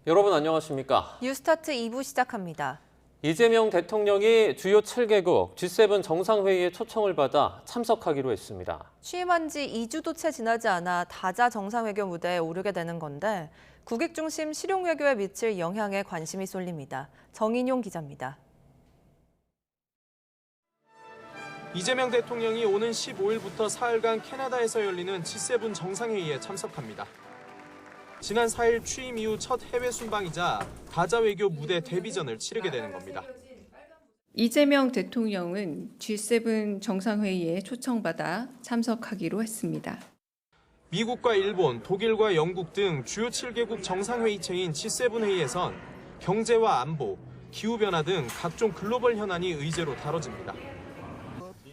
여러분 안녕하십니까? 뉴스타트 2부 시작합니다. 이재명 대통령이 주요 7개국 G7 정상회의에 초청을 받아 참석하기로 했습니다. 취임한 지 2주도 채 지나지 않아 다자 정상외교 무대에 오르게 되는 건데 국익 중심 실용 외교에 미칠 영향에 관심이 쏠립니다. 정인용 기자입니다. 이재명 대통령이 오는 15일부터 사흘간 캐나다에서 열리는 G7 정상회의에 참석합니다. 지난 4일 취임 이후 첫 해외 순방이자 다자 외교 무대 데뷔전을 치르게 되는 겁니다. 이재명 대통령은 G7 정상회의에 초청받아 참석하기로 했습니다. 미국과 일본, 독일과 영국 등 주요 7개국 정상회의체인 G7 회의에선 경제와 안보, 기후변화 등 각종 글로벌 현안이 의제로 다뤄집니다.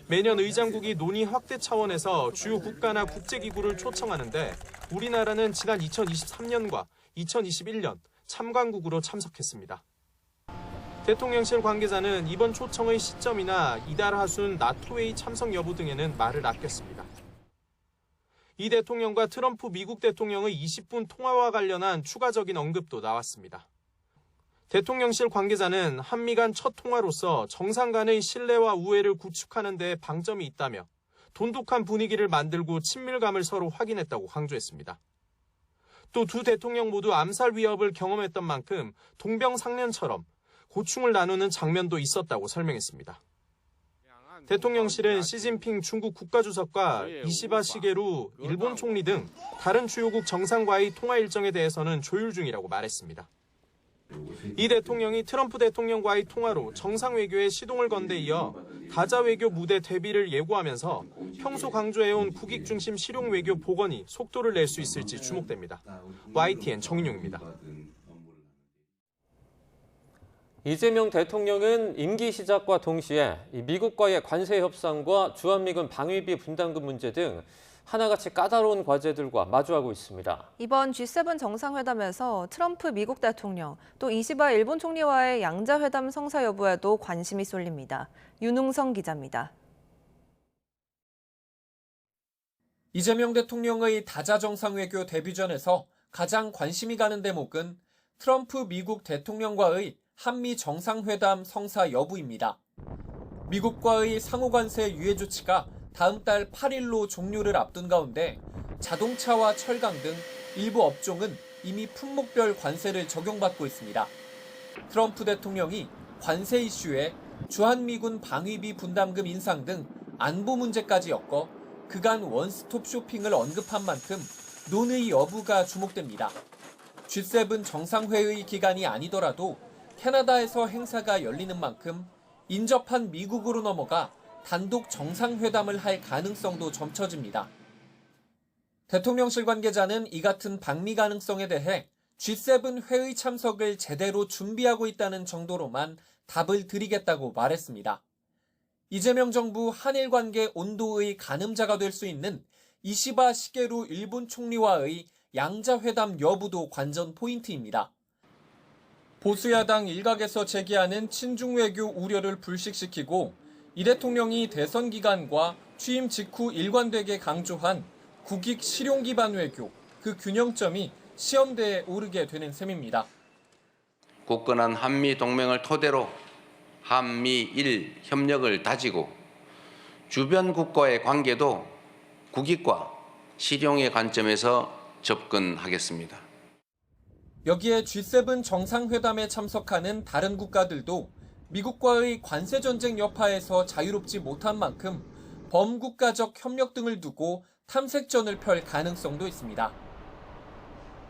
매년 의장국이 논의 확대 차원에서 주요 국가나 국제기구를 초청하는데 우리나라는 지난 2023년과 2021년 참관국으로 참석했습니다. 대통령실 관계자는 이번 초청의 시점이나 이달 하순 나토회의 참석 여부 등에는 말을 아꼈습니다. 이 대통령과 트럼프 미국 대통령의 20분 통화와 관련한 추가적인 언급도 나왔습니다. 대통령실 관계자는 한미 간 첫 통화로서 정상 간의 신뢰와 우애를 구축하는 데 방점이 있다며 돈독한 분위기를 만들고 친밀감을 서로 확인했다고 강조했습니다. 또 두 대통령 모두 암살 위협을 경험했던 만큼 동병상련처럼 고충을 나누는 장면도 있었다고 설명했습니다. 대통령실은 시진핑 중국 국가주석과 이시바 시게루 일본 총리 등 다른 주요국 정상과의 통화 일정에 대해서는 조율 중이라고 말했습니다. 이 대통령이 트럼프 대통령과의 통화로 정상외교에 시동을 건 데 이어 다자 외교 무대 대비를 예고하면서 평소 강조해온 국익 중심 실용 외교 복원이 속도를 낼 수 있을지 주목됩니다. YTN 정인용입니다. 이재명 대통령은 임기 시작과 동시에 미국과의 관세 협상과 주한미군 방위비 분담금 문제 등 하나같이 까다로운 과제들과 마주하고 있습니다. 이번 G7 정상회담에서 트럼프 미국 대통령, 또 이시바 일본 총리와의 양자회담 성사 여부에도 관심이 쏠립니다. 윤웅성 기자입니다. 이재명 대통령의 다자 정상외교 데뷔전에서 가장 관심이 가는 대목은 트럼프 미국 대통령과의 한미 정상회담 성사 여부입니다. 미국과의 상호관세 유예 조치가 다음 달 8일로 종료를 앞둔 가운데 자동차와 철강 등 일부 업종은 이미 품목별 관세를 적용받고 있습니다. 트럼프 대통령이 관세 이슈에 주한미군 방위비 분담금 인상 등 안보 문제까지 엮어 그간 원스톱 쇼핑을 언급한 만큼 논의 여부가 주목됩니다. G7 정상회의 기간이 아니더라도 캐나다에서 행사가 열리는 만큼 인접한 미국으로 넘어가 단독 정상회담을 할 가능성도 점쳐집니다. 대통령실 관계자는 이 같은 방미 가능성에 대해 G7 회의 참석을 제대로 준비하고 있다는 정도로만 답을 드리겠다고 말했습니다. 이재명 정부 한일 관계 온도의 가늠자가 될 수 있는 이시바 시게루 일본 총리와의 양자회담 여부도 관전 포인트입니다. 보수야당 일각에서 제기하는 친중 외교 우려를 불식시키고 이 대통령이 대선 기간과 취임 직후 일관되게 강조한 국익 실용 기반 외교, 그 균형점이 시험대에 오르게 되는 셈입니다. 굳건한 한미 동맹을 토대로 한미일 협력을 다지고 주변 국가의 관계도 국익과 실용의 관점에서 접근하겠습니다. 여기에 G7 정상회담에 참석하는 다른 국가들도 미국과의 관세전쟁 여파에서 자유롭지 못한 만큼 범국가적 협력 등을 두고 탐색전을 펼 가능성도 있습니다.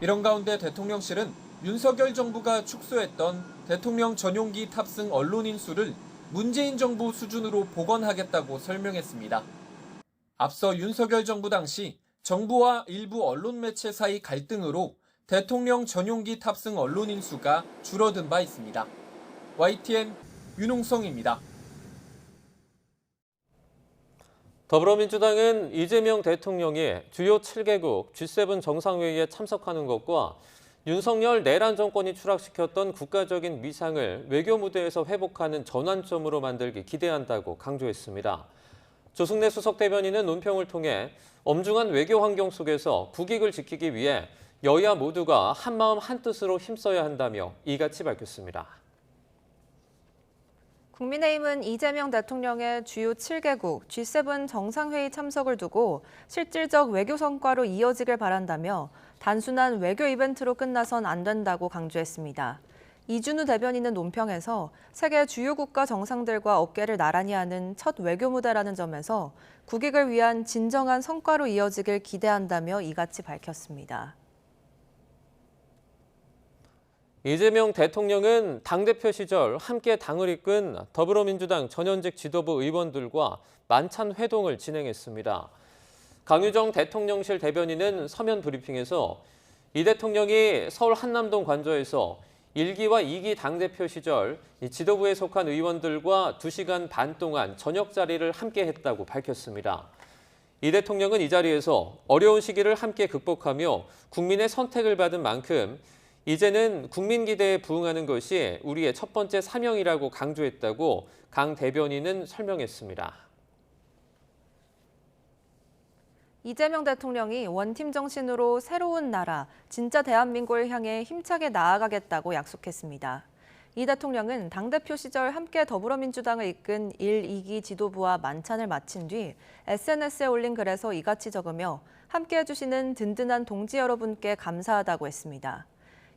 이런 가운데 대통령실은 윤석열 정부가 축소했던 대통령 전용기 탑승 언론인 수를 문재인 정부 수준으로 복원하겠다고 설명했습니다. 앞서 윤석열 정부 당시 정부와 일부 언론 매체 사이 갈등으로 대통령 전용기 탑승 언론인 수가 줄어든 바 있습니다. YTN 윤홍성입니다. 더불어민주당은 이재명 대통령이 주요 7개국 G7 정상회의에 참석하는 것과 윤석열 내란 정권이 추락시켰던 국가적인 위상을 외교 무대에서 회복하는 전환점으로 만들기 기대한다고 강조했습니다. 조승래 수석 대변인은 논평을 통해 엄중한 외교 환경 속에서 국익을 지키기 위해 여야 모두가 한마음 한뜻으로 힘써야 한다며 이같이 밝혔습니다. 국민의힘은 이재명 대통령의 주요 7개국 G7 정상회의 참석을 두고 실질적 외교 성과로 이어지길 바란다며 단순한 외교 이벤트로 끝나선 안 된다고 강조했습니다. 이준우 대변인은 논평에서 세계 주요 국가 정상들과 어깨를 나란히 하는 첫 외교 무대라는 점에서 국익을 위한 진정한 성과로 이어지길 기대한다며 이같이 밝혔습니다. 이재명 대통령은 당대표 시절 함께 당을 이끈 더불어민주당 전현직 지도부 의원들과 만찬 회동을 진행했습니다. 강유정 대통령실 대변인은 서면 브리핑에서 이 대통령이 서울 한남동 관저에서 1기와 2기 당대표 시절 지도부에 속한 의원들과 2시간 반 동안 저녁 자리를 함께 했다고 밝혔습니다. 이 대통령은 이 자리에서 어려운 시기를 함께 극복하며 국민의 선택을 받은 만큼 이제는 국민 기대에 부응하는 것이 우리의 첫 번째 사명이라고 강조했다고 강 대변인은 설명했습니다. 이재명 대통령이 원팀 정신으로 새로운 나라, 진짜 대한민국을 향해 힘차게 나아가겠다고 약속했습니다. 이 대통령은 당대표 시절 함께 더불어민주당을 이끈 1, 2기 지도부와 만찬을 마친 뒤 SNS에 올린 글에서 이같이 적으며 함께해 주시는 든든한 동지 여러분께 감사하다고 했습니다.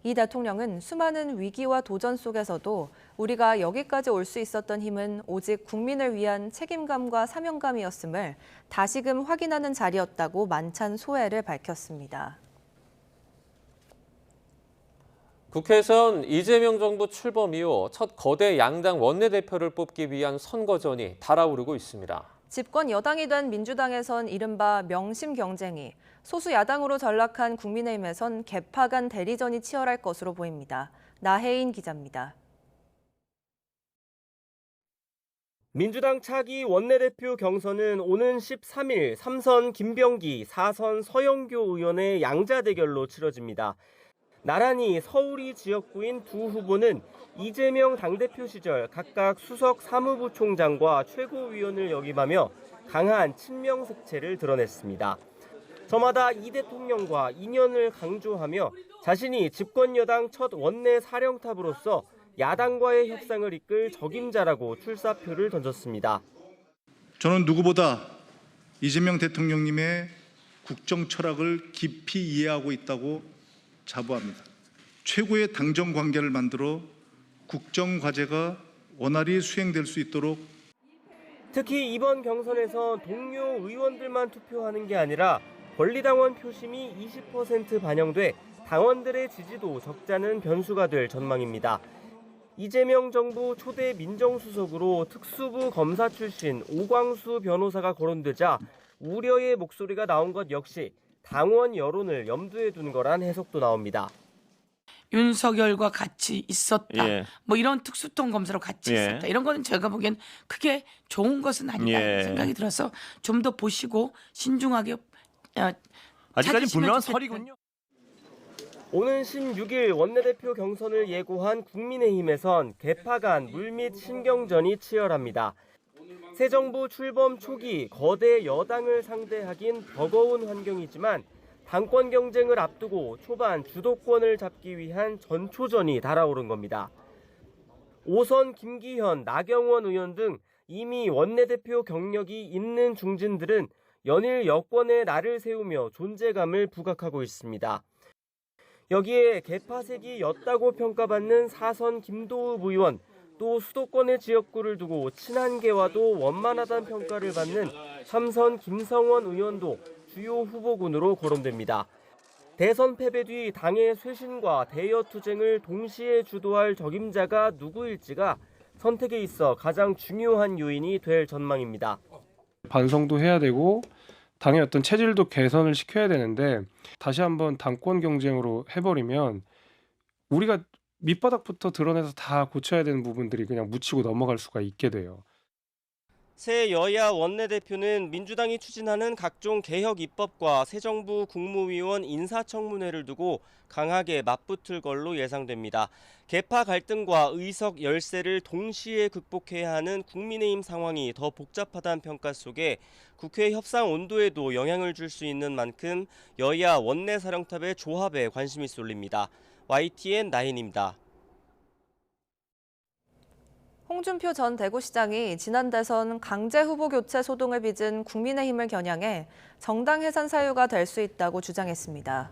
이 대통령은 수많은 위기와 도전 속에서도 우리가 여기까지 올 수 있었던 힘은 오직 국민을 위한 책임감과 사명감이었음을 다시금 확인하는 자리였다고 만찬 소회를 밝혔습니다. 국회에선 이재명 정부 출범 이후 첫 거대 양당 원내대표를 뽑기 위한 선거전이 달아오르고 있습니다. 집권 여당이 된 민주당에선 이른바 명심 경쟁이, 소수 야당으로 전락한 국민의힘에선 개파 간 대리전이 치열할 것으로 보입니다. 나혜인 기자입니다. 민주당 차기 원내대표 경선은 오는 13일 3선 김병기, 4선 서영교 의원의 양자 대결로 치러집니다. 나란히 서울이 지역구인 두 후보는 이재명 당대표 시절 각각 수석 사무부총장과 최고위원을 역임하며 강한 친명색채를 드러냈습니다. 저마다 이 대통령과 인연을 강조하며 자신이 집권 여당 첫 원내 사령탑으로서 야당과의 협상을 이끌 적임자라고 출사표를 던졌습니다. 저는 누구보다 이재명 대통령님의 국정 철학을 깊이 이해하고 있다고 자부합니다. 최고의 당정 관계를 만들어 국정 과제가 원활히 수행될 수 있도록 특히 이번 경선에서 동료 의원들만 투표하는 게 아니라 권리당원 표심이 20% 반영돼 당원들의 지지도 적잖은 변수가 될 전망입니다. 이재명 정부 초대 민정수석으로 특수부 검사 출신 오광수 변호사가 거론되자 우려의 목소리가 나온 것 역시 당원 여론을 염두에 둔 거란 해석도 나옵니다. 윤석열과 같이 있었다. 뭐 이런 특수통 검사로 같이 있었다. 이런 거는 제가 보기엔 크게 좋은 것은 아니다 생각이 들어서 좀 더 보시고 신중하게 아직까지 분명한 좋겠다. 설이군요. 오는 16일 원내대표 경선을 예고한 국민의힘에선 개파 간 물밑 신경전이 치열합니다. 새 정부 출범 초기 거대 여당을 상대하긴 버거운 환경이지만 당권 경쟁을 앞두고 초반 주도권을 잡기 위한 전초전이 달아오른 겁니다. 오선 김기현, 나경원 의원 등 이미 원내대표 경력이 있는 중진들은 연일 여권에 날을 세우며 존재감을 부각하고 있습니다. 여기에 개파색이 였다고 평가받는 4선 김도읍 의원, 또 수도권의 지역구를 두고 친한계와도 원만하다는 평가를 받는 3선 김성원 의원도 주요 후보군으로 거론됩니다. 대선 패배 뒤 당의 쇄신과 대여 투쟁을 동시에 주도할 적임자가 누구일지가 선택에 있어 가장 중요한 요인이 될 전망입니다. 반성도 해야 되고 당의 어떤 체질도 개선을 시켜야 되는데 다시 한번 당권 경쟁으로 해버리면 우리가 밑바닥부터 드러내서 다 고쳐야 되는 부분들이 그냥 묻히고 넘어갈 수가 있게 돼요. 새 여야 원내대표는 민주당이 추진하는 각종 개혁 입법과 새 정부 국무위원 인사청문회를 두고 강하게 맞붙을 걸로 예상됩니다. 계파 갈등과 의석 열세를 동시에 극복해야 하는 국민의힘 상황이 더 복잡하다는 평가 속에 국회 협상 온도에도 영향을 줄 수 있는 만큼 여야 원내사령탑의 조합에 관심이 쏠립니다. YTN 나인입니다. 홍준표 전 대구시장이 지난 대선 강제 후보 교체 소동을 빚은 국민의힘을 겨냥해 정당 해산 사유가 될 수 있다고 주장했습니다.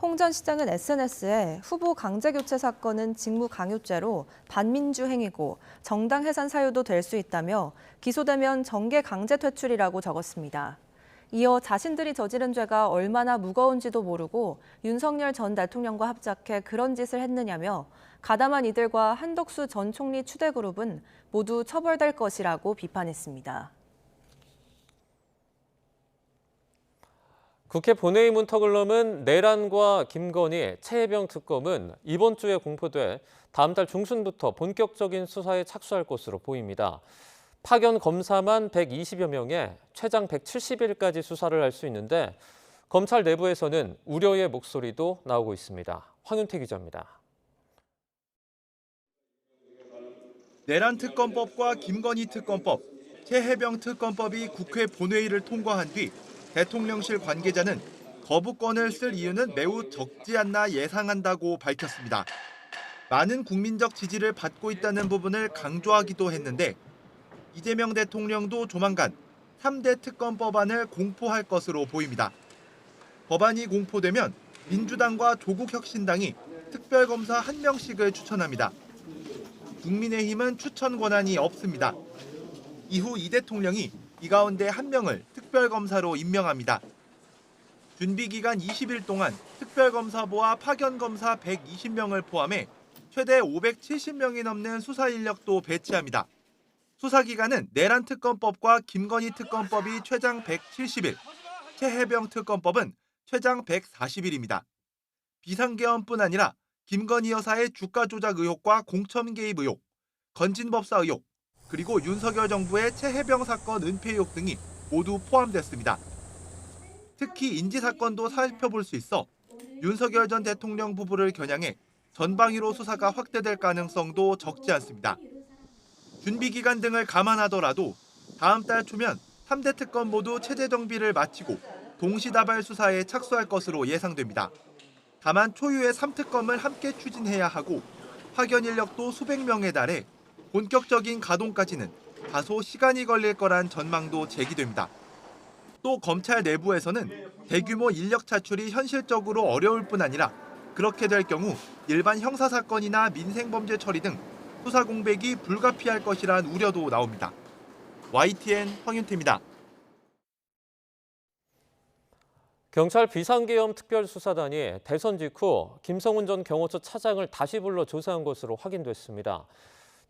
홍 전 시장은 SNS에 후보 강제 교체 사건은 직무 강요죄로 반민주 행위고 정당 해산 사유도 될 수 있다며 기소되면 정계 강제 퇴출이라고 적었습니다. 이어 자신들이 저지른 죄가 얼마나 무거운지도 모르고 윤석열 전 대통령과 합작해 그런 짓을 했느냐며 가담한 이들과 한덕수 전 총리 추대 그룹은 모두 처벌될 것이라고 비판했습니다. 국회 본회의 문턱을 내란과 김건희, 최혜병 특검은 이번 주에 공포돼 다음 달 중순부터 본격적인 수사에 착수할 것으로 보입니다. 파견 검사만 120여 명에 최장 170일까지 수사를 할 수 있는데 검찰 내부에서는 우려의 목소리도 나오고 있습니다. 황윤태 기자입니다. 내란 특검법과 김건희 특검법, 최혜병 특검법이 국회 본회의를 통과한 뒤 대통령실 관계자는 거부권을 쓸 이유는 매우 적지 않나 예상한다고 밝혔습니다. 많은 국민적 지지를 받고 있다는 부분을 강조하기도 했는데 이재명 대통령도 조만간 3대 특검법안을 공포할 것으로 보입니다. 법안이 공포되면 민주당과 조국혁신당이 특별검사 1명씩을 추천합니다. 국민의힘은 추천 권한이 없습니다. 이후 이 대통령이 이 가운데 1명을 특별검사로 임명합니다. 준비기간 20일 동안 특별검사보와 파견검사 120명을 포함해 최대 570명이 넘는 수사 인력도 배치합니다. 수사기간은 내란 특검법과 김건희 특검법이 최장 170일, 최혜병 특검법은 최장 140일입니다. 비상계엄뿐 아니라 김건희 여사의 주가 조작 의혹과 공천 개입 의혹, 건진법사 의혹, 그리고 윤석열 정부의 최혜병 사건 은폐 의혹 등이 모두 포함됐습니다. 특히 인지 사건도 살펴볼 수 있어 윤석열 전 대통령 부부를 겨냥해 전방위로 수사가 확대될 가능성도 적지 않습니다. 준비기간 등을 감안하더라도 다음 달 초면 3대 특검 모두 체제 정비를 마치고 동시다발 수사에 착수할 것으로 예상됩니다. 다만 초유의 3특검을 함께 추진해야 하고 파견 인력도 수백 명에 달해 본격적인 가동까지는 다소 시간이 걸릴 거란 전망도 제기됩니다. 또 검찰 내부에서는 대규모 인력 차출이 현실적으로 어려울 뿐 아니라 그렇게 될 경우 일반 형사사건이나 민생범죄 처리 등 수사 공백이 불가피할 것이란 우려도 나옵니다. YTN 황윤태입니다. 경찰 비상계엄 특별수사단이 대선 직후 김성훈 전 경호처 차장을 다시 불러 조사한 것으로 확인됐습니다.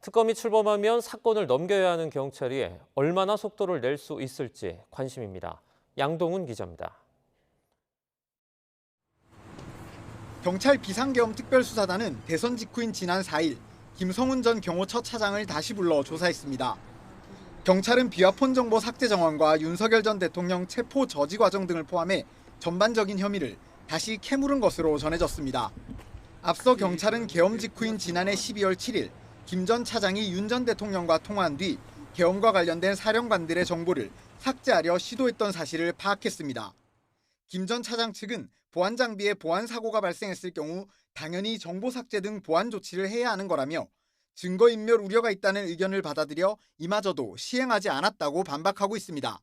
특검이 출범하면 사건을 넘겨야 하는 경찰이 얼마나 속도를 낼 수 있을지 관심입니다. 양동훈 기자입니다. 경찰 비상계엄 특별수사단은 대선 직후인 지난 4일 김성훈 전 경호처 차장을 다시 불러 조사했습니다. 경찰은 비화폰 정보 삭제 정황과 윤석열 전 대통령 체포 저지 과정 등을 포함해 전반적인 혐의를 다시 캐물은 것으로 전해졌습니다. 앞서 경찰은 계엄 직후인 지난해 12월 7일 김 전 차장이 윤 전 대통령과 통화한 뒤 계엄과 관련된 사령관들의 정보를 삭제하려 시도했던 사실을 파악했습니다. 김 전 차장 측은 보안 장비에 보안 사고가 발생했을 경우 당연히 정보 삭제 등 보안 조치를 해야 하는 거라며 증거인멸 우려가 있다는 의견을 받아들여 이마저도 시행하지 않았다고 반박하고 있습니다.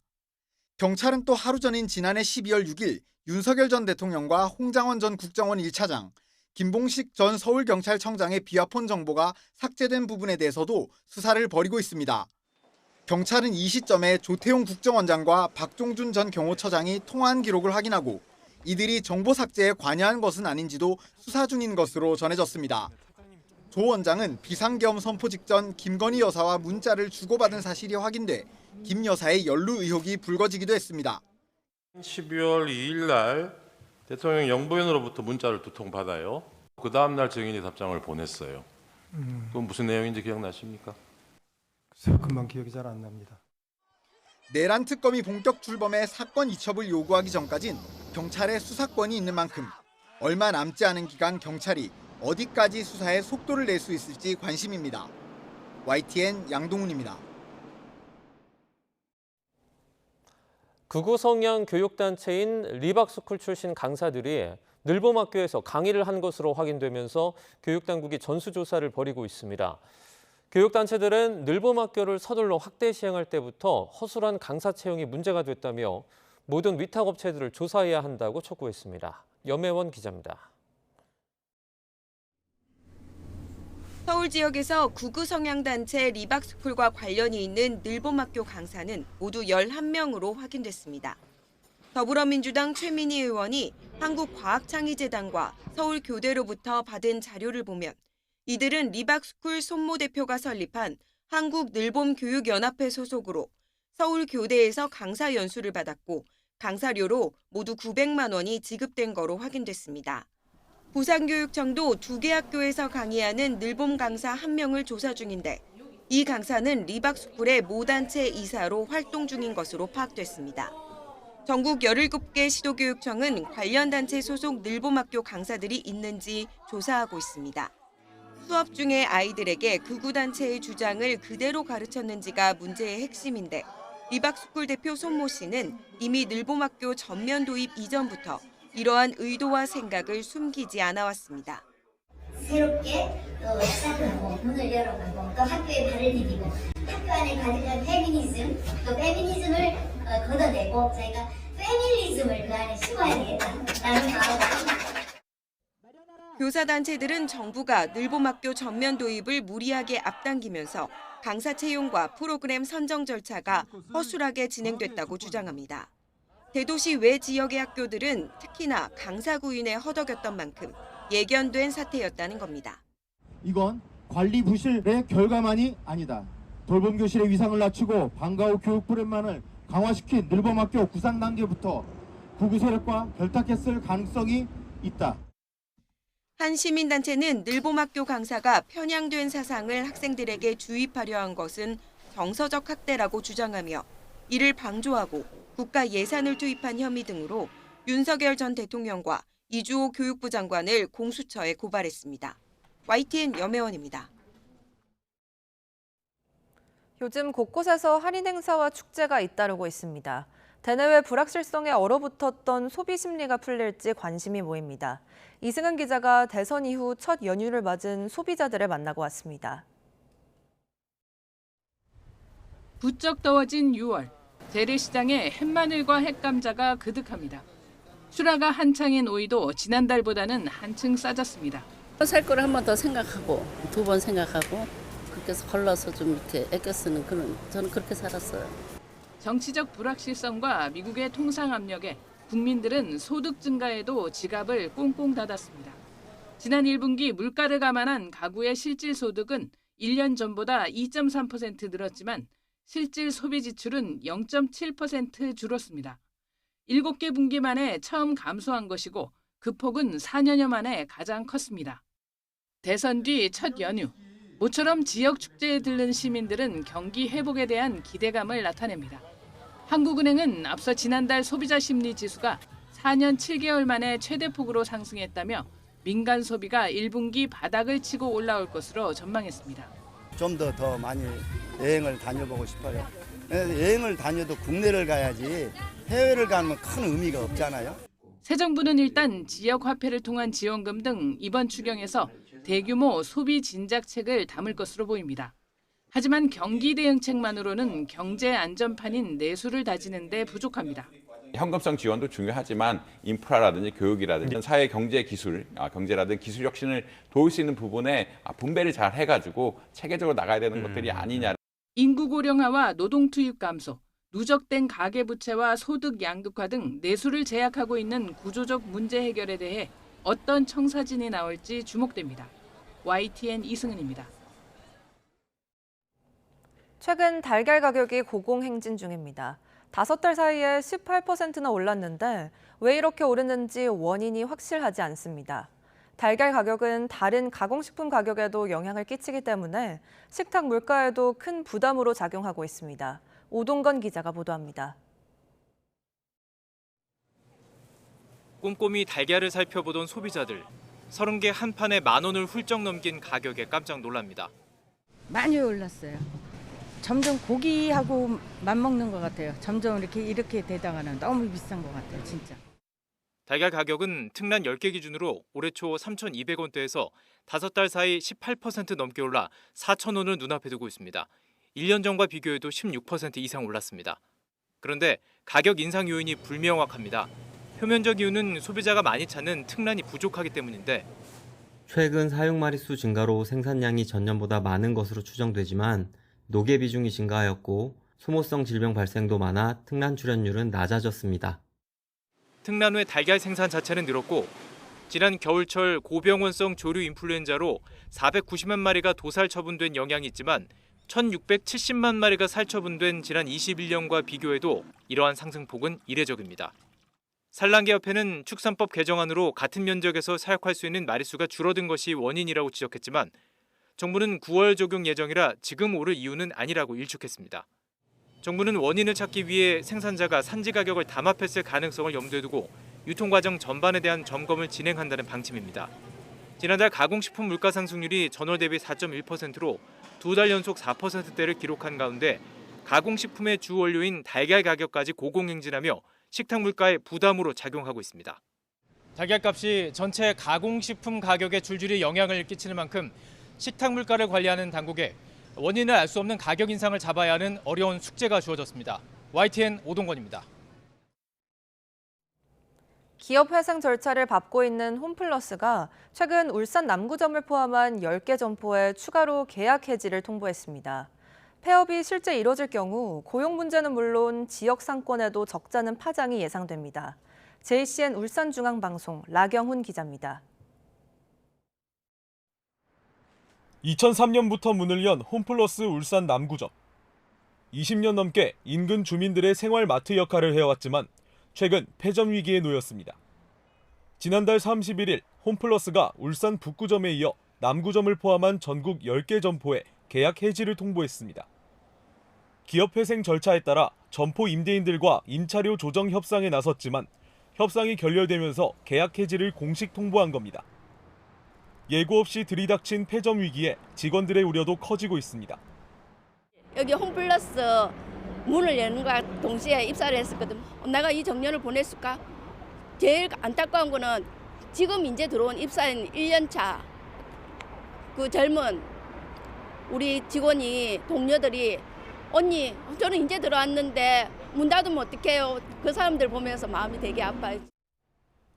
경찰은 또 하루 전인 지난해 12월 6일 윤석열 전 대통령과 홍장원 전 국정원 1차장, 김봉식 전 서울경찰청장의 비화폰 정보가 삭제된 부분에 대해서도 수사를 벌이고 있습니다. 경찰은 이 시점에 조태용 국정원장과 박종준 전 경호처장이 통화한 기록을 확인하고 이들이 정보 삭제에 관여한 것은 아닌지도 수사 중인 것으로 전해졌습니다. 조 원장은 비상계엄 선포 직전 김건희 여사와 문자를 주고받은 사실이 확인돼 김 여사의 연루 의혹이 불거지기도 했습니다. 12월 2일 날 대통령 영부인으로부터 문자를 2통 받아요. 그 다음 날 증인이 답장을 보냈어요. 그건 무슨 내용인지 기억나십니까? 금방 기억이 잘 안 납니다. 내란 특검이 본격 출범해 사건 이첩을 요구하기 전까진 경찰의 수사권이 있는 만큼 얼마 남지 않은 기간 경찰이 어디까지 수사에 속도를 낼 수 있을지 관심입니다. YTN 양동훈입니다. 극우 성향 교육단체인 리박스쿨 출신 강사들이 늘봄학교에서 강의를 한 것으로 확인되면서 교육당국이 전수조사를 벌이고 있습니다. 교육단체들은 늘봄학교를 서둘러 확대 시행할 때부터 허술한 강사 채용이 문제가 됐다며 모든 위탁업체들을 조사해야 한다고 촉구했습니다. 염혜원 기자입니다. 서울 지역에서 극우 성향단체 리박스쿨과 관련이 있는 늘봄학교 강사는 모두 11명으로 확인됐습니다. 더불어민주당 최민희 의원이 한국과학창의재단과 서울교대로부터 받은 자료를 보면 이들은 리박스쿨 손모 대표가 설립한 한국늘봄교육연합회 소속으로 서울교대에서 강사 연수를 받았고 강사료로 모두 900만 원이 지급된 거로 확인됐습니다. 부산교육청도 2개 학교에서 강의하는 늘봄 강사 1명을 조사 중인데 이 강사는 리박스쿨의 모단체 이사로 활동 중인 것으로 파악됐습니다. 전국 17개 시도교육청은 관련 단체 소속 늘봄학교 강사들이 있는지 조사하고 있습니다. 수업 중에 아이들에게 극우 단체의 주장을 그대로 가르쳤는지가 문제의 핵심인데 리박스쿨 대표 손모 씨는 이미 늘봄학교 전면 도입 이전부터 이러한 의도와 생각을 숨기지 않아 왔습니다. 새롭게 또 시작하고 문을 열어가고 또 학교에 발을 디디고 학교 안에 가득한 페미니즘 또 페미니즘을 걷어내고 저희가 페미니즘을 그 안에 심어야 되겠다라는 마음으로 교사단체들은 정부가 늘봄학교 전면 도입을 무리하게 앞당기면서 강사 채용과 프로그램 선정 절차가 허술하게 진행됐다고 주장합니다. 대도시 외 지역의 학교들은 특히나 강사 구인에 허덕였던 만큼 예견된 사태였다는 겁니다. 이건 관리 부실의 결과만이 아니다. 돌봄교실의 위상을 낮추고 방과 후 교육 프로그램만을 강화시킨 늘봄학교 구상 단계부터 극우 세력과 결탁했을 가능성이 있다. 한 시민단체는 늘봄학교 강사가 편향된 사상을 학생들에게 주입하려 한 것은 정서적 학대라고 주장하며 이를 방조하고 국가 예산을 투입한 혐의 등으로 윤석열 전 대통령과 이주호 교육부 장관을 공수처에 고발했습니다. YTN 염혜원입니다. 요즘 곳곳에서 할인 행사와 축제가 잇따르고 있습니다. 대내외 불확실성에 얼어붙었던 소비 심리가 풀릴지 관심이 모입니다. 이승은 기자가 대선 이후 첫 연휴를 맞은 소비자들을 만나고 왔습니다. 부쩍 더워진 6월, 재래시장에 햇마늘과 햇감자가 그득합니다. 출하가 한창인 오이도 지난달보다는 한층 싸졌습니다. 살 거를 한 번 더 생각하고 2번 생각하고 그렇게 해서 걸러서 좀 이렇게 아껴 쓰는 그런 저는 그렇게 살았어요. 정치적 불확실성과 미국의 통상 압력에 국민들은 소득 증가에도 지갑을 꽁꽁 닫았습니다. 지난 1분기 물가를 감안한 가구의 실질 소득은 1년 전보다 2.3% 늘었지만 실질 소비 지출은 0.7% 줄었습니다. 7개 분기 만에 처음 감소한 것이고 그 폭은 4년여 만에 가장 컸습니다. 대선 뒤 첫 연휴, 모처럼 지역 축제에 들른 시민들은 경기 회복에 대한 기대감을 나타냅니다. 한국은행은 앞서 지난달 소비자 심리 지수가 4년 7개월 만에 최대폭으로 상승했다며 민간 소비가 1분기 바닥을 치고 올라올 것으로 전망했습니다. 좀 더 많이 여행을 다녀보고 싶어요. 여행을 다녀도 국내를 가야지 해외를 가면 큰 의미가 없잖아요. 새 정부는 일단 지역 화폐를 통한 지원금 등 이번 추경에서 대규모 소비 진작책을 담을 것으로 보입니다. 하지만 경기 대응책만으로는 경제 안전판인 내수를 다지는 데 부족합니다. 현금성 지원도 중요하지만 인프라라든지 교육이라든지 사회 경제 기술, 경제라든지 기술 혁신을 도울 수 있는 부분에 분배를 잘 해가지고 체계적으로 나가야 되는 것들이 아니냐. 인구 고령화와 노동 투입 감소, 누적된 가계부채와 소득 양극화 등 내수를 제약하고 있는 구조적 문제 해결에 대해 어떤 청사진이 나올지 주목됩니다. YTN 이승은입니다. 최근 달걀 가격이 고공행진 중입니다. 5달 사이에 18%나 올랐는데 왜 이렇게 오르는지 원인이 확실하지 않습니다. 달걀 가격은 다른 가공식품 가격에도 영향을 끼치기 때문에 식탁 물가에도 큰 부담으로 작용하고 있습니다. 오동건 기자가 보도합니다. 꼼꼼히 달걀을 살펴보던 소비자들. 30개 한 판에 10,000원을 훌쩍 넘긴 가격에 깜짝 놀랍니다. 많이 올랐어요. 점점 고기하고 맞먹는 것 같아요. 점점 이렇게 되다가는 너무 비싼 것 같아요, 진짜. 달걀 가격은 특란 10개 기준으로 올해 초 3,200원대에서 5달 사이 18% 넘게 올라 4,000원을 눈앞에 두고 있습니다. 1년 전과 비교해도 16% 이상 올랐습니다. 그런데 가격 인상 요인이 불명확합니다. 표면적 이유는 소비자가 많이 찾는 특란이 부족하기 때문인데 최근 사육 마리수 증가로 생산량이 전년보다 많은 것으로 추정되지만 노개 비중이 증가하였고 소모성 질병 발생도 많아 특란 출현율은 낮아졌습니다. 특란 후에 달걀 생산 자체는 늘었고 지난 겨울철 고병원성 조류 인플루엔자로 490만 마리가 도살 처분된 영향이 있지만 1,670만 마리가 살처분된 지난 21년과 비교해도 이러한 상승폭은 이례적입니다. 산란계협회는 축산법 개정안으로 같은 면적에서 사육할 수 있는 마리수가 줄어든 것이 원인이라고 지적했지만 정부는 9월 적용 예정이라 지금 오를 이유는 아니라고 일축했습니다. 정부는 원인을 찾기 위해 생산자가 산지 가격을 담합했을 가능성을 염두에 두고 유통 과정 전반에 대한 점검을 진행한다는 방침입니다. 지난달 가공식품 물가 상승률이 전월 대비 4.1%로 2달 연속 4%대를 기록한 가운데 가공식품의 주 원료인 달걀 가격까지 고공행진하며 식탁 물가의 부담으로 작용하고 있습니다. 달걀값이 전체 가공식품 가격에 줄줄이 영향을 끼치는 만큼 식탁 물가를 관리하는 당국에 원인을 알 수 없는 가격 인상을 잡아야 하는 어려운 숙제가 주어졌습니다. YTN 오동건입니다. 기업 회생 절차를 밟고 있는 홈플러스가 최근 울산 남구점을 포함한 10개 점포에 추가로 계약 해지를 통보했습니다. 폐업이 실제 이뤄질 경우 고용 문제는 물론 지역 상권에도 적잖은 파장이 예상됩니다. JCN 울산중앙방송 라경훈 기자입니다. 2003년부터 문을 연 홈플러스 울산 남구점. 20년 넘게 인근 주민들의 생활 마트 역할을 해왔지만 최근 폐점 위기에 놓였습니다. 지난달 31일 홈플러스가 울산 북구점에 이어 남구점을 포함한 전국 10개 점포에 계약 해지를 통보했습니다. 기업 회생 절차에 따라 점포 임대인들과 임차료 조정 협상에 나섰지만 협상이 결렬되면서 계약 해지를 공식 통보한 겁니다. 예고 없이 들이닥친 폐점 위기에 직원들의 우려도 커지고 있습니다. 여기 홈플러스 문을 여는과 동시에 입사를 했었거든. 내가 이 정년을 보냈을까? 제일 안타까운 거는 지금 이제 들어온 입사인 1년차 그 젊은 우리 직원이 동료들이 언니 저는 이제 들어왔는데 문 닫으면 어떡해요? 그 사람들 보면서 마음이 되게 아파요.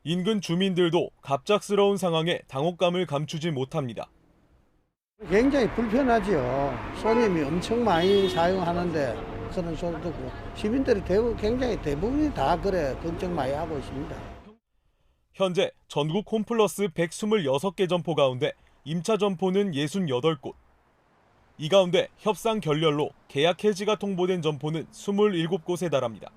인근 주민들도 갑작스러운 상황에 당혹감을 감추지 못합니다. 굉장히 불편하죠. 손님이 엄청 많이 사용하는데 그런 소리 듣고 시민들이 굉장히 대부분이 다 그래 걱정 많이 하고 있습니다. 현재 전국 홈플러스 126개 점포 가운데 임차 점포는 68곳. 이 가운데 협상 결렬로 계약 해지가 통보된 점포는 27곳에 달합니다.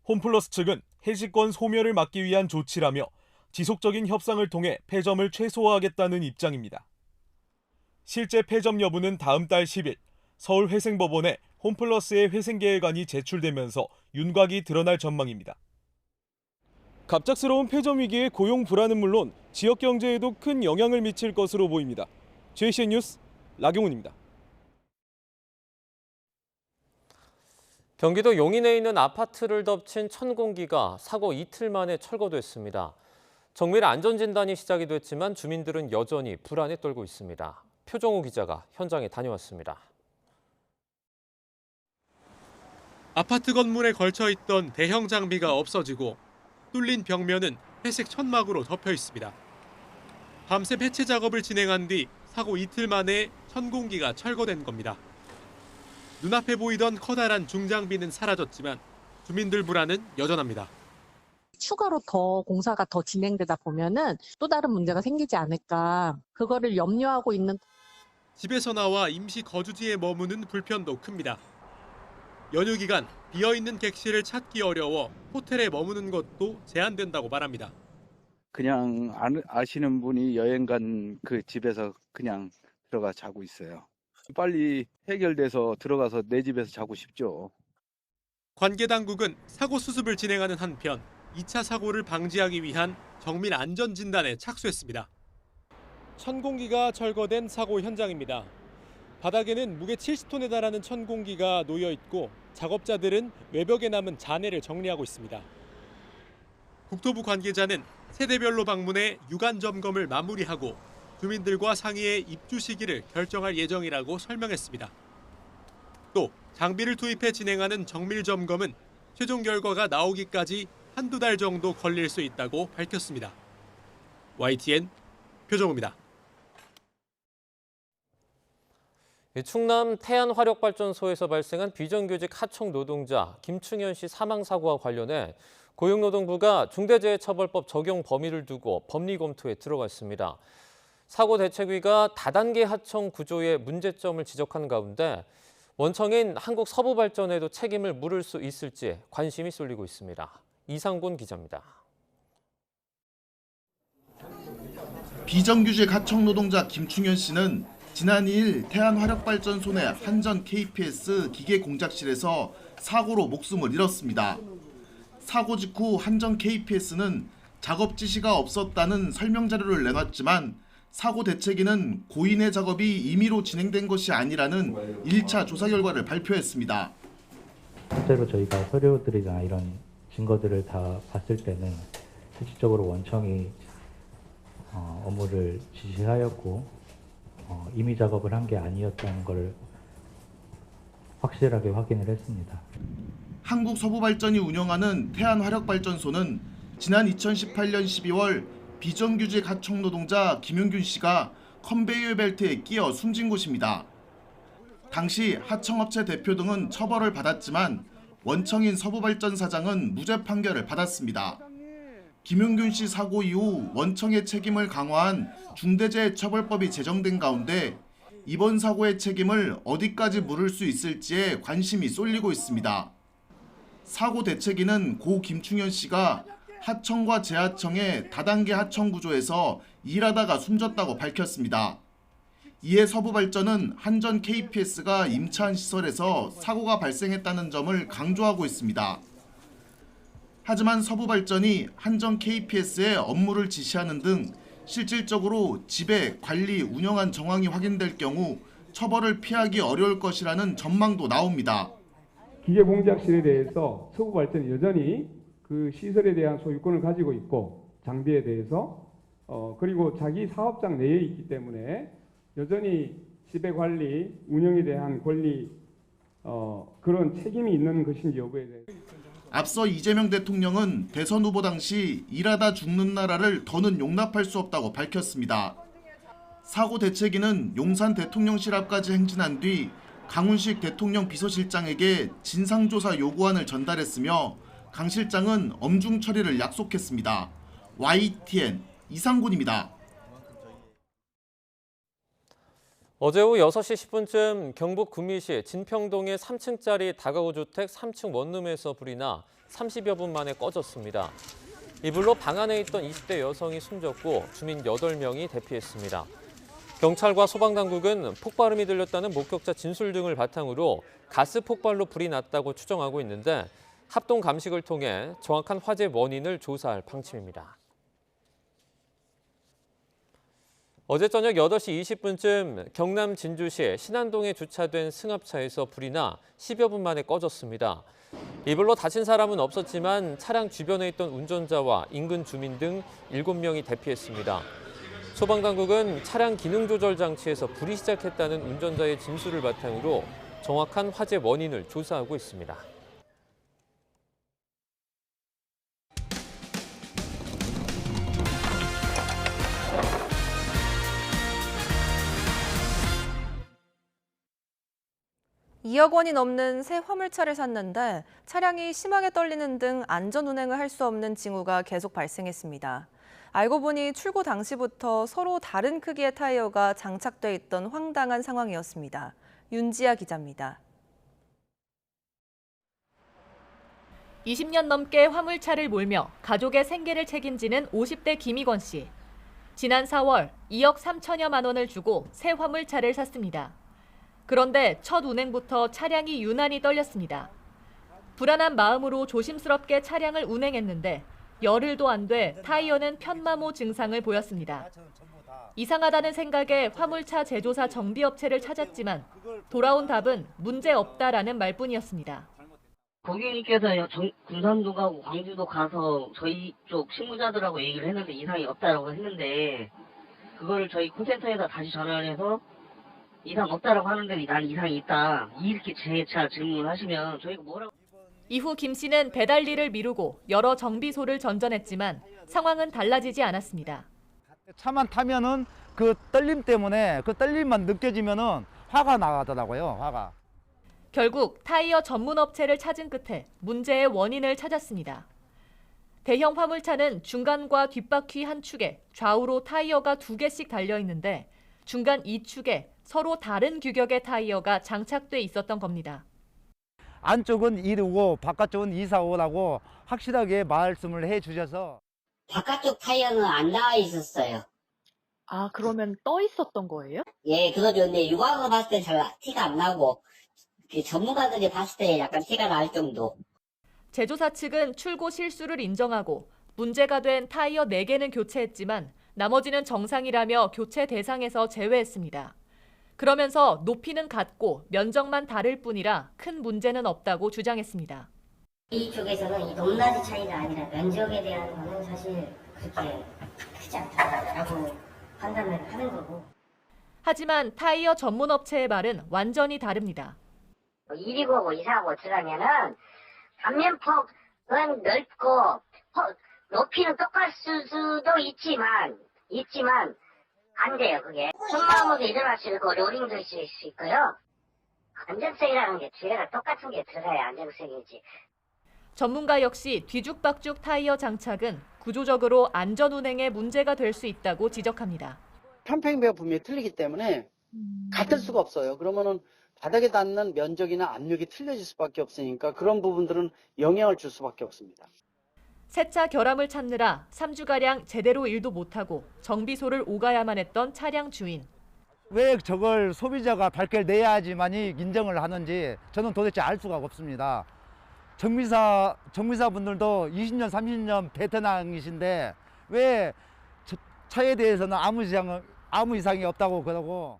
홈플러스 측은 해지권 소멸을 막기 위한 조치라며 지속적인 협상을 통해 폐점을 최소화하겠다는 입장입니다. 실제 폐점 여부는 다음 달 10일 서울회생법원에 홈플러스의 회생계획안이 제출되면서 윤곽이 드러날 전망입니다. 갑작스러운 폐점 위기의 고용 불안은 물론 지역 경제에도 큰 영향을 미칠 것으로 보입니다. JCN 뉴스 라경훈입니다. 경기도 용인에 있는 아파트를 덮친 천공기가 사고 이틀 만에 철거됐습니다. 정밀 안전진단이 시작이 됐지만 주민들은 여전히 불안에 떨고 있습니다. 표정우 기자가 현장에 다녀왔습니다. 아파트 건물에 걸쳐 있던 대형 장비가 없어지고 뚫린 벽면은 회색 천막으로 덮여 있습니다. 밤새 해체 작업을 진행한 뒤 사고 이틀 만에 천공기가 철거된 겁니다. 눈앞에 보이던 커다란 중장비는 사라졌지만 주민들 불안은 여전합니다. 추가로 더 공사가 더 진행되다 보면은 또 다른 문제가 생기지 않을까. 그거를 염려하고 있는. 집에서 나와 임시 거주지에 머무는 불편도 큽니다. 연휴 기간 비어있는 객실을 찾기 어려워 호텔에 머무는 것도 제한된다고 말합니다. 그냥 아시는 분이 여행 간 그 집에서 그냥 들어가 자고 있어요. 빨리 해결돼서 들어가서 내 집에서 자고 싶죠. 관계 당국은 사고 수습을 진행하는 한편 2차 사고를 방지하기 위한 정밀 안전 진단에 착수했습니다. 천공기가 철거된 사고 현장입니다. 바닥에는 무게 70톤에 달하는 천공기가 놓여 있고 작업자들은 외벽에 남은 잔해를 정리하고 있습니다. 국토부 관계자는 세대별로 방문해 유관 점검을 마무리하고 주민들과 상의해 입주 시기를 결정할 예정이라고 설명했습니다. 또 장비를 투입해 진행하는 정밀 점검은 최종 결과가 나오기까지 한두 달 정도 걸릴 수 있다고 밝혔습니다. YTN 표정우입니다. 충남 태안화력발전소에서 발생한 비정규직 하청 노동자 김충현 씨 사망 사고와 관련해 고용노동부가 중대재해처벌법 적용 범위를 두고 법리 검토에 들어갔습니다. 사고 대책위가 다단계 하청 구조의 문제점을 지적한 가운데 원청인 한국서부발전에도 책임을 물을 수 있을지 관심이 쏠리고 있습니다. 이상곤 기자입니다. 비정규직 하청 노동자 김충현 씨는 지난 2일 태안화력발전소 내 한전 KPS 기계 공작실에서 사고로 목숨을 잃었습니다. 사고 직후 한전 KPS는 작업 지시가 없었다는 설명 자료를 내놨지만 사고 대책위는 고인의 작업이 임의로 진행된 것이 아니라는 1차 조사 결과를 발표했습니다. 실제로 저희가 서류들이나 이런 증거들을 다 봤을 때는 실질적으로 원청이 업무를 지시하였고 임의 작업을 한 게 아니었다는 걸 확실하게 확인을 했습니다. 한국서부발전이 운영하는 태안화력발전소는 지난 2018년 12월 비정규직 하청 노동자 김용균 씨가 컨베이어 벨트에 끼어 숨진 곳입니다. 당시 하청업체 대표 등은 처벌을 받았지만 원청인 서부발전 사장은 무죄 판결을 받았습니다. 김용균 씨 사고 이후 원청의 책임을 강화한 중대재해처벌법이 제정된 가운데 이번 사고의 책임을 어디까지 물을 수 있을지에 관심이 쏠리고 있습니다. 사고 대책위는 고 김충현 씨가 하청과 재하청의 다단계 하청 구조에서 일하다가 숨졌다고 밝혔습니다. 이에 서부발전은 한전 KPS가 임차한 시설에서 사고가 발생했다는 점을 강조하고 있습니다. 하지만 서부발전이 한전 KPS에 업무를 지시하는 등 실질적으로 지배, 관리, 운영한 정황이 확인될 경우 처벌을 피하기 어려울 것이라는 전망도 나옵니다. 기계 공작실에 대해서 서부발전이 여전히 그 시설에 대한 소유권을 가지고 있고 장비에 대해서 그리고 자기 사업장 내에 있기 때문에 여전히 지배 관리, 운영에 대한 권리 그런 책임이 있는 것인지 여부에 대해서 앞서 이재명 대통령은 대선 후보 당시 일하다 죽는 나라를 더는 용납할 수 없다고 밝혔습니다. 사고 대책위는 용산 대통령실 앞까지 행진한 뒤 강훈식 대통령 비서실장에게 진상조사 요구안을 전달했으며 강 실장은 엄중 처리를 약속했습니다. YTN 이상곤입니다. 어제 오후 6시 10분쯤 경북 구미시 진평동의 3층짜리 다가구 주택 3층 원룸에서 불이 나 30여 분 만에 꺼졌습니다. 이 불로 방 안에 있던 20대 여성이 숨졌고 주민 8명이 대피했습니다. 경찰과 소방당국은 폭발음이 들렸다는 목격자 진술 등을 바탕으로 가스 폭발로 불이 났다고 추정하고 있는데 합동 감식을 통해 정확한 화재 원인을 조사할 방침입니다. 어제 저녁 8시 20분쯤 경남 진주시 신안동에 주차된 승합차에서 불이 나 10여 분 만에 꺼졌습니다. 이 불로 다친 사람은 없었지만 차량 주변에 있던 운전자와 인근 주민 등 7명이 대피했습니다. 소방당국은 차량 기능 조절 장치에서 불이 시작했다는 운전자의 진술을 바탕으로 정확한 화재 원인을 조사하고 있습니다. (2억 원이 넘는 새 화물차를 샀는데 차량이 심하게 떨리는 등 안전 운행을 할 수 없는 징후가 계속 발생했습니다. 알고 보니 출고 당시부터 서로 다른 크기의 타이어가 장착돼 있던 황당한 상황이었습니다. 윤지아 기자입니다. 20년 넘게 화물차를 몰며 가족의 생계를 책임지는 50대 김희권 씨. 지난 4월 2억 3천여만 원을 주고 새 화물차를 샀습니다. 그런데 첫 운행부터 차량이 유난히 떨렸습니다. 불안한 마음으로 조심스럽게 차량을 운행했는데 열흘도 안 돼 타이어는 편마모 증상을 보였습니다. 이상하다는 생각에 화물차 제조사 정비업체를 찾았지만 돌아온 답은 문제 없다라는 말뿐이었습니다. 고객님께서 군산도 가고 광주도 가서 저희 쪽 실무자들하고 얘기를 했는데 이상이 없다라고 했는데 그걸 저희 콜센터에다 다시 전화를 해서 이상 없다라고 하는데 난 이상이 있다 이렇게 재차 질문하시면 저희가 뭐라고. 이후 김 씨는 배달일을 미루고 여러 정비소를 전전했지만 상황은 달라지지 않았습니다. 차만 타면은 그 떨림 때문에 그 떨림만 느껴지면은 화가 나더라고요, 화가. 결국 타이어 전문 업체를 찾은 끝에 문제의 원인을 찾았습니다. 대형 화물차는 중간과 뒷바퀴 한 축에 좌우로 타이어가 2개씩 달려 있는데 중간 2축에 서로 다른 규격의 타이어가 장착돼 있었던 겁니다. 안쪽은 이루고 바깥쪽은 이사오라고 확실하게 말씀을 해 주셔서. 바깥쪽 타이어는 안 나와 있었어요. 아, 그러면 떠 있었던 거예요? 예, 그거죠. 근데 육안으로 봤을 때 잘 티가 안 나고 전문가들이 봤을 때 약간 티가 날 정도. 제조사 측은 출고 실수를 인정하고 문제가 된 타이어 4개는 교체했지만 나머지는 정상이라며 교체 대상에서 제외했습니다. 그러면서 높이는 같고 면적만 다를 뿐이라 큰 문제는 없다고 주장했습니다. 이쪽에서는 이 높낮이 차이가 아니라 면적에 대한 거는 사실 그렇게 크지 않다라고 판단을 하는 거고. 하지만 타이어 전문 업체의 말은 완전히 다릅니다. 1이고 2사고 들어가면은 단면폭은 넓고 높이는 똑같을 수도 있지만 안 돼요. 그게 손마음으로 일어날 수 있고 로링도 있을 수 있고요. 안전성이라는 게 두 개가 똑같은 게 들어가야 안전성이지. 전문가 역시 뒤죽박죽 타이어 장착은 구조적으로 안전운행에 문제가 될 수 있다고 지적합니다. 편평비가 분명히 틀리기 때문에 같을 수가 없어요. 그러면은 바닥에 닿는 면적이나 압력이 틀려질 수밖에 없으니까 그런 부분들은 영향을 줄 수밖에 없습니다. 세차 결함을 찾느라 3주가량 제대로 일도 못하고 정비소를 오가야만 했던 차량 주인. 왜 저걸 소비자가 밝게 내야지만이 인정을 하는지 저는 도대체 알 수가 없습니다. 정비사분들도 20년, 30년 베테랑이신데 왜 차에 대해서는 아무 이상이 없다고 그러고.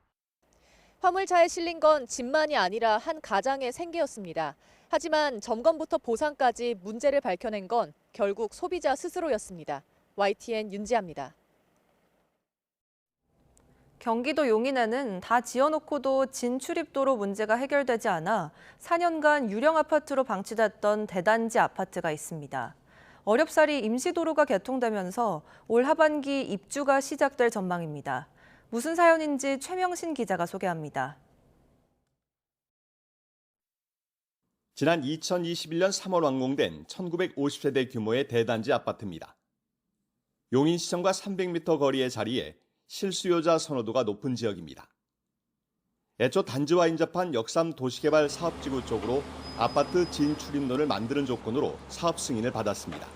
화물차에 실린 건 짐만이 아니라 한 가장의 생계였습니다. 하지만 점검부터 보상까지 문제를 밝혀낸 건 결국 소비자 스스로였습니다. YTN 윤지아입니다. 경기도 용인에는 다 지어놓고도 진출입도로 문제가 해결되지 않아 4년간 유령 아파트로 방치됐던 대단지 아파트가 있습니다. 어렵사리 임시도로가 개통되면서 올 하반기 입주가 시작될 전망입니다. 무슨 사연인지 최명신 기자가 소개합니다. 지난 2021년 3월 완공된 1950세대 규모의 대단지 아파트입니다. 용인시청과 300m 거리의 자리에 실수요자 선호도가 높은 지역입니다. 애초 단지와 인접한 역삼 도시개발 사업지구 쪽으로 아파트 진출입로를 만드는 조건으로 사업 승인을 받았습니다.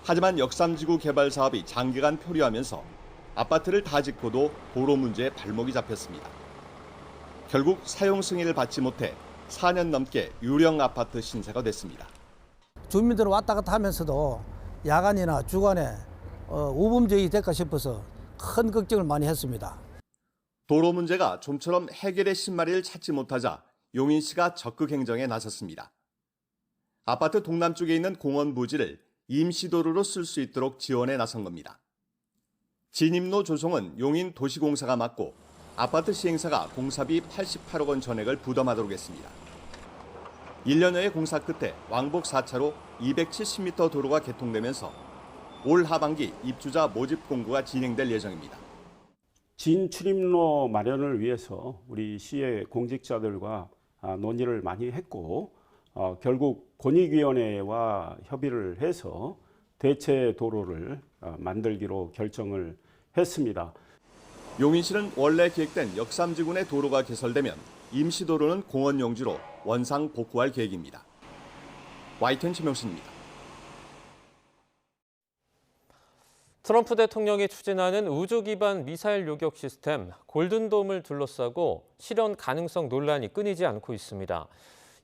하지만 역삼지구 개발 사업이 장기간 표류하면서 아파트를 다 짓고도 도로 문제에 발목이 잡혔습니다. 결국 사용 승인을 받지 못해 4년 넘게 유령 아파트 신세가 됐습니다. 주민들은 왔다 갔다 하면서도 야간이나 주간에 우범지역이 될까 싶어서 큰 걱정을 많이 했습니다. 도로 문제가 좀처럼 해결의 신마리를 찾지 못하자 용인시가 적극 행정에 나섰습니다. 아파트 동남쪽에 있는 공원 부지를 임시도로로 쓸 수 있도록 지원에 나선 겁니다. 진입로 조성은 용인도시공사가 맡고 아파트 시행사가 공사비 88억 원 전액을 부담하도록 했습니다. 1년여의 공사 끝에 왕복 4차로 270m 도로가 개통되면서 올 하반기 입주자 모집 공고가 진행될 예정입니다. 진출입로 마련을 위해서 우리 시의 공직자들과 논의를 많이 했고 결국 권익위원회와 협의를 해서 대체 도로를 만들기로 결정을 했습니다. 용인시는 원래 계획된 역삼지군의 도로가 개설되면 임시도로는 공원 용지로 원상 복구할 계획입니다. YTN 최명신입니다. 트럼프 대통령이 추진하는 우주 기반 미사일 요격 시스템 골든돔을 둘러싸고 실현 가능성 논란이 끊이지 않고 있습니다.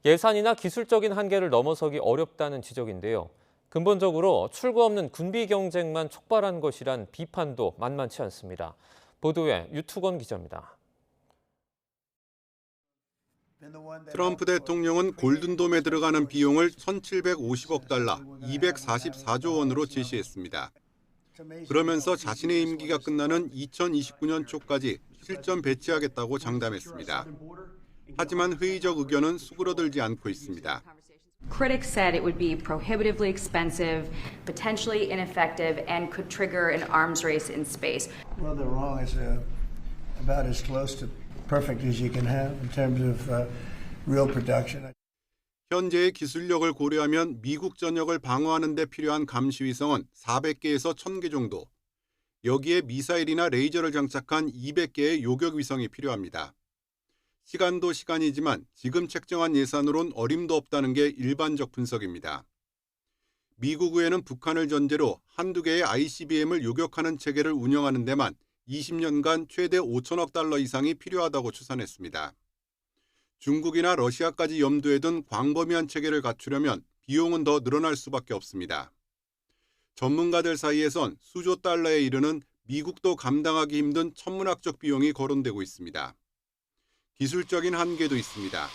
예산이나 기술적인 한계를 넘어서기 어렵다는 지적인데요. 근본적으로 출구 없는 군비 경쟁만 촉발한 것이란 비판도 만만치 않습니다. 보도에 유투건 기자입니다. 트럼프 대통령은 골든돔에 들어가는 비용을 1,750억 달러, 244조 원으로 제시했습니다. 그러면서 자신의 임기가 끝나는 2029년 초까지 실전 배치하겠다고 장담했습니다. 하지만 회의적 의견은 수그러들지 않고 있습니다. Critics said it would be prohibitively expensive, potentially ineffective, and could trigger an arms race in space. Well, they're wrong. It's about as close to perfect as you can have in terms of real production. 현재의 기술력을 고려하면 미국 전역을 방어하는 데 필요한 감시 위성은 400개에서 1,000개 정도. 여기에 미사일이나 레이저를 장착한 200개의 요격 위성이 필요합니다. 시간도 시간이지만 지금 책정한 예산으론 어림도 없다는 게 일반적 분석입니다. 미국 의회는 북한을 전제로 한두 개의 ICBM을 요격하는 체계를 운영하는 데만 20년간 최대 5천억 달러 이상이 필요하다고 추산했습니다. 중국이나 러시아까지 염두에 둔 광범위한 체계를 갖추려면 비용은 더 늘어날 수밖에 없습니다. 전문가들 사이에선 수조 달러에 이르는 미국도 감당하기 힘든 천문학적 비용이 거론되고 있습니다. 기술적인 한계도 있습니다.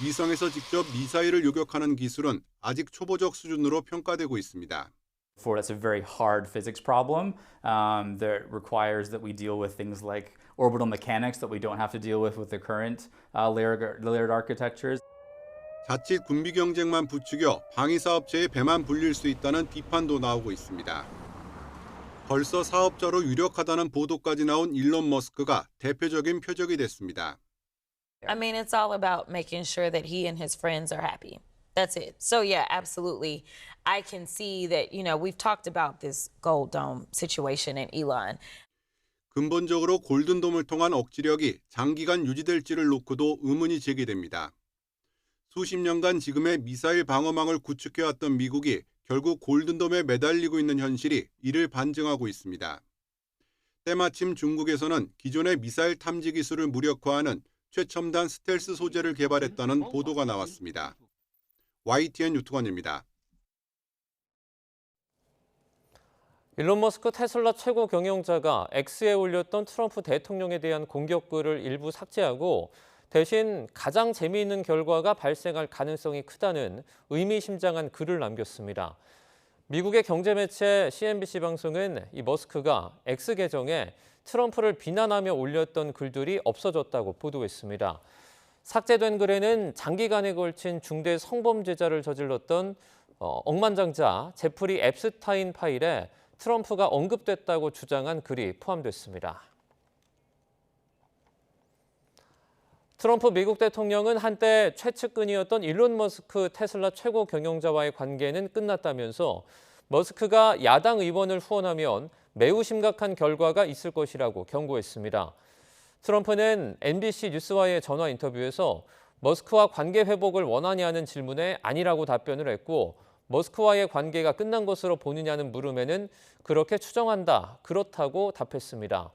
위성에서 직접 미사일을 요격하는 기술은 아직 초보적 수준으로 평가되고 있습니다. That's a very hard physics problem that requires that we deal with things like orbital mechanics that we don't have to deal with the current layered architectures. 자칫 군비 경쟁만 부추겨 방위 사업체의 배만 불릴 수 있다는 비판도 나오고 있습니다. 벌써 사업자로 유력하다는 보도까지 나온 일론 머스크가 대표적인 표적이 됐습니다. I mean, it's all about making sure that he and his friends are happy. That's it. So yeah, absolutely. I can see that, we've talked about this Gold Dome situation in Elon. 근본적으로 골든돔을 통한 억지력이 장기간 유지될지를 놓고도 의문이 제기됩니다. 수십 년간 지금의 미사일 방어망을 구축해왔던 미국이 결국 골든돔에 매달리고 있는 현실이 이를 반증하고 있습니다. 때마침 중국에서는 기존의 미사일 탐지 기술을 무력화하는 최첨단 스텔스 소재를 개발했다는 보도가 나왔습니다. YTN 유투건입니다. 일론 머스크 테슬라 최고 경영자가 X에 올렸던 트럼프 대통령에 대한 공격글을 일부 삭제하고 대신 가장 재미있는 결과가 발생할 가능성이 크다는 의미심장한 글을 남겼습니다. 미국의 경제매체 CNBC 방송은 이 머스크가 X 계정에 트럼프를 비난하며 올렸던 글들이 없어졌다고 보도했습니다. 삭제된 글에는 장기간에 걸친 중대 성범죄자를 저질렀던 억만장자 제프리 앱스타인 파일에 트럼프가 언급됐다고 주장한 글이 포함됐습니다. 트럼프 미국 대통령은 한때 최측근이었던 일론 머스크 테슬라 최고 경영자와의 관계는 끝났다면서 머스크가 야당 의원을 후원하면 매우 심각한 결과가 있을 것이라고 경고했습니다. 트럼프는 NBC 뉴스와의 전화 인터뷰에서 머스크와 관계 회복을 원하냐는 질문에 아니라고 답변을 했고 머스크와의 관계가 끝난 것으로 보느냐는 물음에는 그렇게 추정한다, 그렇다고 답했습니다.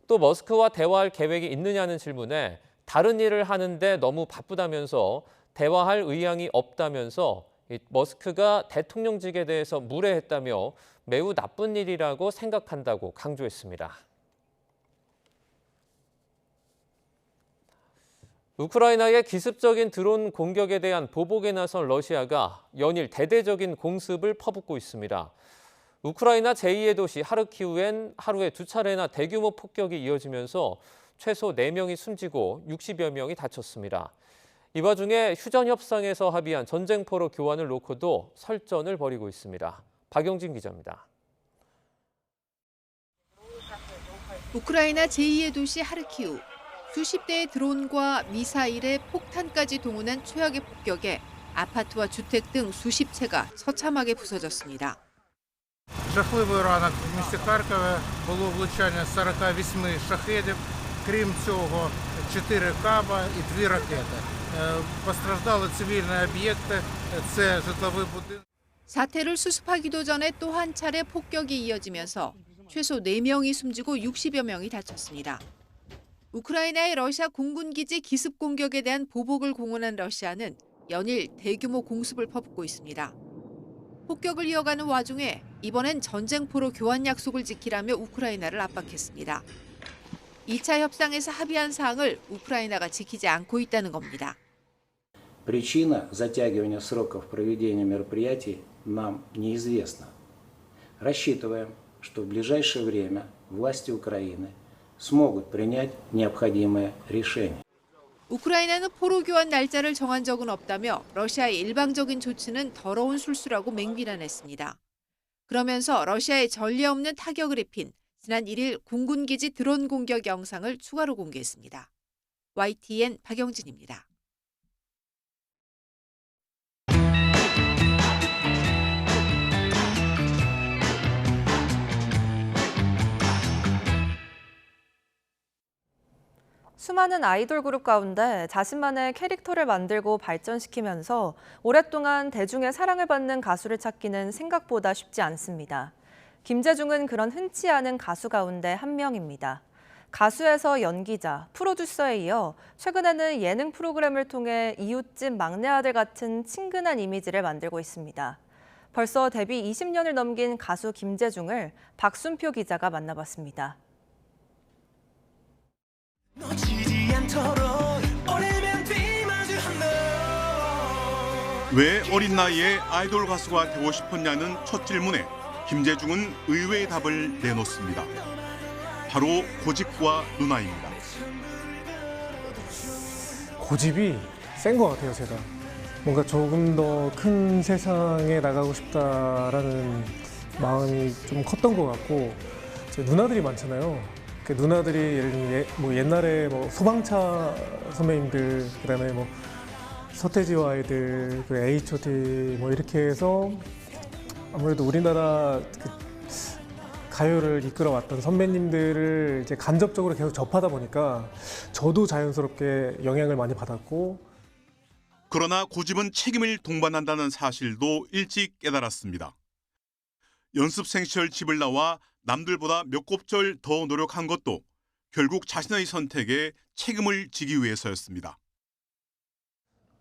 또 머스크와 대화할 계획이 있느냐는 질문에 다른 일을 하는데 너무 바쁘다면서 대화할 의향이 없다면서 머스크가 대통령직에 대해서 무례했다며 매우 나쁜 일이라고 생각한다고 강조했습니다. 우크라이나의 기습적인 드론 공격에 대한 보복에 나선 러시아가 연일 대대적인 공습을 퍼붓고 있습니다. 우크라이나 제2의 도시 하르키우엔 하루에 2차례나 대규모 폭격이 이어지면서 최소 4명이 숨지고 60여 명이 다쳤습니다. 이 와중에 휴전 협상에서 합의한 전쟁포로 교환을 놓고도 설전을 벌이고 있습니다. 박영진 기자입니다. 우크라이나 제2의 도시 하르키우. 수십 대의 드론과 미사일에 폭탄까지 동원한 최악의 폭격에 아파트와 주택 등 수십 채가 처참하게 부서졌습니다. Жахливий ранок в місті Харкові було влучання 48 шахедів, крім цього 4 каба і 2 ракети. Постраждали цивільні об'єкти, це житловий будинок. 사태를 수습하기도 전에 또 한 차례 폭격이 이어지면서 최소 4명이 숨지고 60여 명이 다쳤습니다. 우크라이나의 러시아 공군기지 기습 공격에 대한 보복을 공언한 러시아는 연일 대규모 공습을 퍼붓고 있습니다. 폭격을 이어가는 와중에 이번엔 전쟁포로 교환 약속을 지키라며 우크라이나를 압박했습니다. 2차 협상에서 합의한 사항을 우크라이나가 지키지 않고 있다는 겁니다. Причина затягивания сроков проведения мероприятий нам неизвестна. Рассчитываем, что в ближайшее время власти Украины смогут принять необходимое решение. 우크라이나는 포로 교환 날짜를 정한 적은 없다며 러시아의 일방적인 조치는 더러운 술수라고 맹비난했습니다. 그러면서 러시아의 전례 없는 타격을 입힌 지난 1일 공군기지 드론 공격 영상을 추가로 공개했습니다. YTN 박영진입니다. 수많은 아이돌 그룹 가운데 자신만의 캐릭터를 만들고 발전시키면서 오랫동안 대중의 사랑을 받는 가수를 찾기는 생각보다 쉽지 않습니다. 김재중은 그런 흔치 않은 가수 가운데 한 명입니다. 가수에서 연기자, 프로듀서에 이어 최근에는 예능 프로그램을 통해 이웃집 막내 아들 같은 친근한 이미지를 만들고 있습니다. 벌써 데뷔 20년을 넘긴 가수 김재중을 박순표 기자가 만나봤습니다. 왜 어린 나이에 아이돌 가수가 되고 싶었냐는 첫 질문에 김재중은 의외의 답을 내놓습니다. 바로 고집과 누나입니다. 고집이 센 것 같아요, 제가. 뭔가 조금 더 큰 세상에 나가고 싶다라는 마음이 좀 컸던 것 같고, 제 누나들이 많잖아요. 그 누나들이 예를 들면 뭐 옛날에 뭐 소방차 선배님들, 그다음에 뭐 서태지와 아이들, 그 H.O.T 뭐 이렇게 해서 아무래도 우리나라 그 가요를 이끌어왔던 선배님들을 이제 간접적으로 계속 접하다 보니까 저도 자연스럽게 영향을 많이 받았고. 그러나 고집은 책임을 동반한다는 사실도 일찍 깨달았습니다. 연습생 시절 집을 나와 남들보다 몇 곱절 더 노력한 것도 결국 자신의 선택에 책임을 지기 위해서였습니다.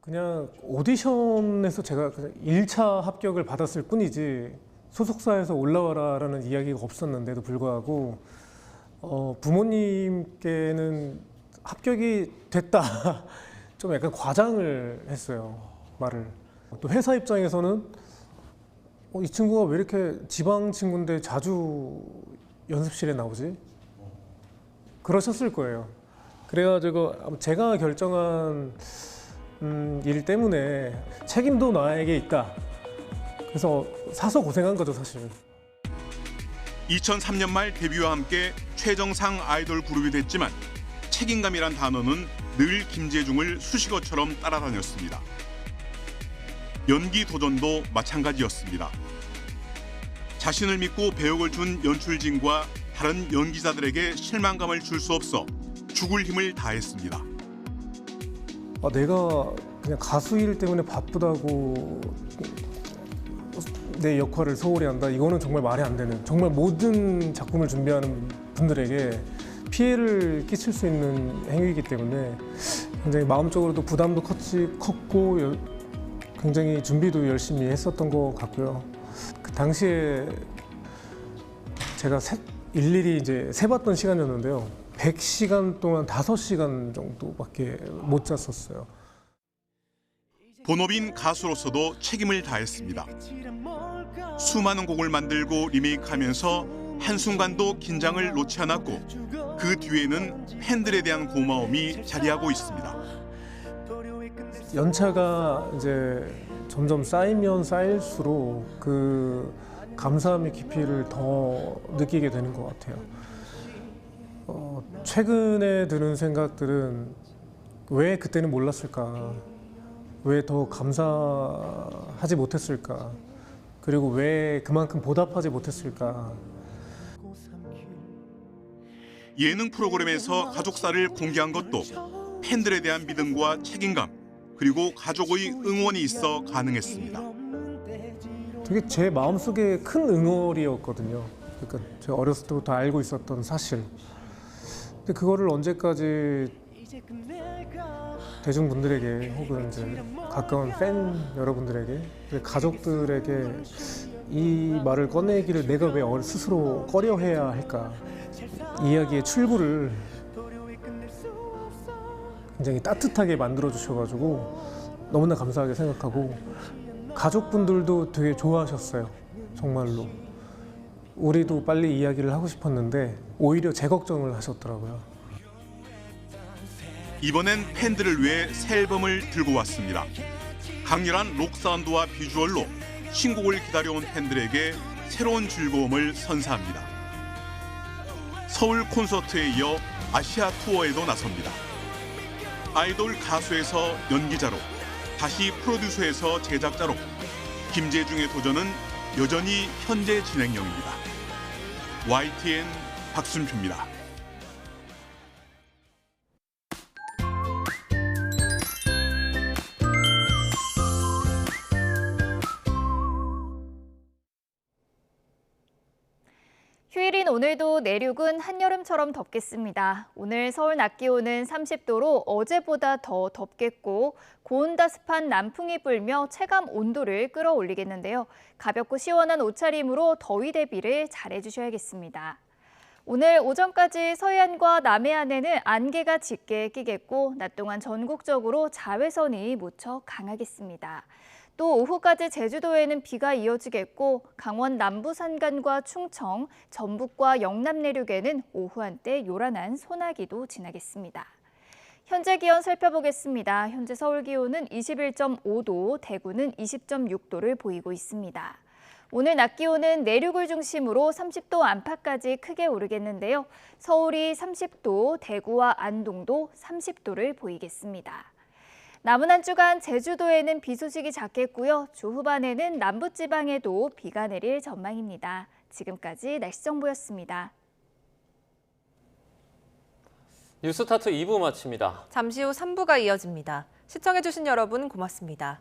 그냥 오디션에서 제가 1차 합격을 받았을 뿐이지 소속사에서 올라와라라는 이야기가 없었는데도 불구하고 부모님께는 합격이 됐다 좀 약간 과장을 했어요, 말을. 또 회사 입장에서는 이 친구가 왜 이렇게 지방 친구인데 자주 연습실에 나오지? 그러셨을 거예요. 그래가지고 제가 결정한 일 때문에 책임도 나에게 있다. 그래서 사서 고생한 거죠, 사실. 2003년 말 데뷔와 함께 최정상 아이돌 그룹이 됐지만 책임감이란 단어는 늘 김재중을 수식어처럼 따라다녔습니다. 연기 도전도 마찬가지였습니다. 자신을 믿고 배역을 준 연출진과 다른 연기자들에게 실망감을 줄 수 없어 죽을 힘을 다했습니다. 내가 그냥 가수 일 때문에 바쁘다고 내 역할을 소홀히 한다? 이거는 정말 말이 안 되는, 정말 모든 작품을 준비하는 분들에게 피해를 끼칠 수 있는 행위이기 때문에 굉장히 마음적으로도 부담도 컸고 굉장히 준비도 열심히 했었던 것 같고요. 그 당시에 제가 일일이 이제 세봤던 시간이었는데요. 100시간 동안 5시간 정도밖에 못 잤었어요. 본업인 가수로서도 책임을 다했습니다. 수많은 곡을 만들고 리메이크하면서 한순간도 긴장을 놓지 않았고 그 뒤에는 팬들에 대한 고마움이 자리하고 있습니다. 연차가 이제 점점 쌓이면 쌓일수록 그 감사함의 깊이를 더 느끼게 되는 것 같아요. 최근에 드는 생각들은 왜 그때는 몰랐을까? 왜 더 감사하지 못했을까? 그리고 왜 그만큼 보답하지 못했을까? 예능 프로그램에서 가족사를 공개한 것도 팬들에 대한 믿음과 책임감, 그리고 가족의 응원이 있어 가능했습니다. 되게 제 마음속에 큰 응어리였거든요. 그러니까 제가 어렸을 때부터 알고 있었던 사실. 근데 그거를 언제까지 대중분들에게 혹은 이제 가까운 팬 여러분들에게, 가족들에게 이 말을 꺼내기를 내가 왜 스스로 꺼려해야 할까. 이야기의 출구를 굉장히 따뜻하게 만들어 주셔가지고 너무나 감사하게 생각하고, 가족분들도 되게 좋아하셨어요. 정말로. 우리도 빨리 이야기를 하고 싶었는데 오히려 제 걱정을 하셨더라고요. 이번엔 팬들을 위해 새 앨범을 들고 왔습니다. 강렬한 록 사운드와 비주얼로 신곡을 기다려온 팬들에게 새로운 즐거움을 선사합니다. 서울 콘서트에 이어 아시아 투어에도 나섭니다. 아이돌 가수에서 연기자로, 다시 프로듀서에서 제작자로 김재중의 도전은 여전히 현재 진행형입니다. YTN 박순표입니다. 휴일인 오늘도 내륙은 한여름처럼 덥겠습니다. 오늘 서울 낮 기온은 30도로 어제보다 더 덥겠고, 고온다습한 남풍이 불며 체감 온도를 끌어올리겠는데요. 가볍고 시원한 옷차림으로 더위 대비를 잘해주셔야겠습니다. 오늘 오전까지 서해안과 남해안에는 안개가 짙게 끼겠고, 낮 동안 전국적으로 자외선이 무척 강하겠습니다. 또 오후까지 제주도에는 비가 이어지겠고, 강원 남부 산간과 충청, 전북과 영남 내륙에는 오후 한때 요란한 소나기도 지나겠습니다. 현재 기온 살펴보겠습니다. 현재 서울 기온은 21.5도, 대구는 20.6도를 보이고 있습니다. 오늘 낮 기온은 내륙을 중심으로 30도 안팎까지 크게 오르겠는데요. 서울이 30도, 대구와 안동도 30도를 보이겠습니다. 남은 한 주간 제주도에는 비 소식이 작겠고요. 주 후반에는 남부지방에도 비가 내릴 전망입니다. 지금까지 날씨 정보였습니다. 뉴스타트 2부 마칩니다. 잠시 후 3부가 이어집니다. 시청해주신 여러분 고맙습니다.